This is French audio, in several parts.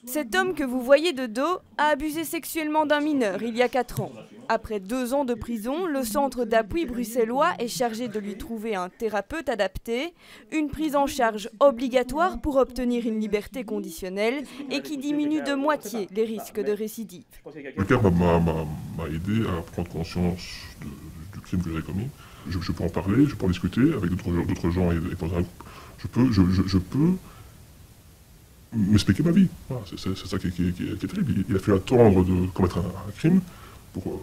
Cet homme que vous voyez de dos a abusé sexuellement d'un mineur il y a 4 ans. Après 2 ans de prison, le centre d'appui bruxellois est chargé de lui trouver un thérapeute adapté, une prise en charge obligatoire pour obtenir une liberté conditionnelle et qui diminue de moitié les risques de récidive. Le CAP m'a aidé à prendre conscience du crime que j'avais commis. Je peux en parler, je peux en discuter avec d'autres gens et dans un groupe. Je peux m'expliquer ma vie. Voilà, c'est ça qui est terrible. Il a fallu attendre de commettre un crime pour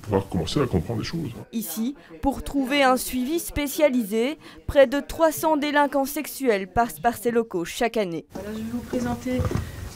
pouvoir commencer à comprendre les choses. Ici, pour trouver un suivi spécialisé, près de 300 délinquants sexuels passent par ces locaux chaque année. Voilà, je vais vous présenter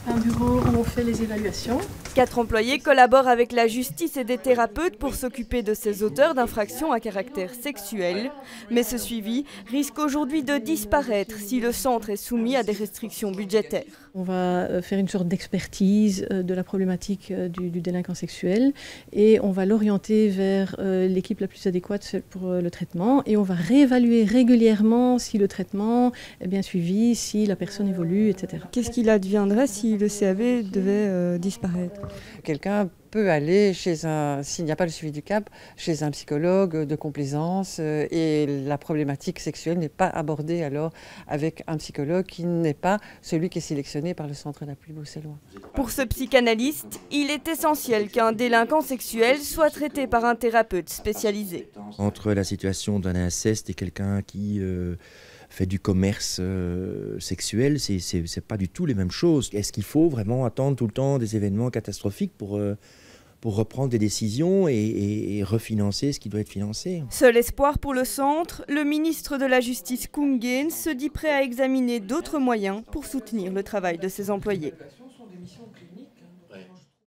un bureau où on fait les évaluations. 4 employés collaborent avec la justice et des thérapeutes pour s'occuper de ces auteurs d'infractions à caractère sexuel. Mais ce suivi risque aujourd'hui de disparaître si le centre est soumis à des restrictions budgétaires. On va faire une sorte d'expertise de la problématique du délinquant sexuel et on va l'orienter vers l'équipe la plus adéquate pour le traitement et on va réévaluer régulièrement si le traitement est bien suivi, si la personne évolue, etc. Qu'est-ce qu'il adviendrait si le CAB devait disparaître ? Quelqu'un peut aller s'il n'y a pas le suivi du CAP, chez un psychologue de complaisance et la problématique sexuelle n'est pas abordée alors avec un psychologue qui n'est pas celui qui est sélectionné par le centre d'appui bruxellois. Pour ce psychanalyste, il est essentiel qu'un délinquant sexuel soit traité par un thérapeute spécialisé. Entre la situation d'un inceste et quelqu'un qui fait du commerce sexuel, c'est pas du tout les mêmes choses. Est-ce qu'il faut vraiment attendre tout le temps des événements catastrophiques pour reprendre des décisions et refinancer ce qui doit être financé? Seul espoir pour le centre, le ministre de la Justice Koen Geens se dit prêt à examiner d'autres moyens pour soutenir le travail de ses employés.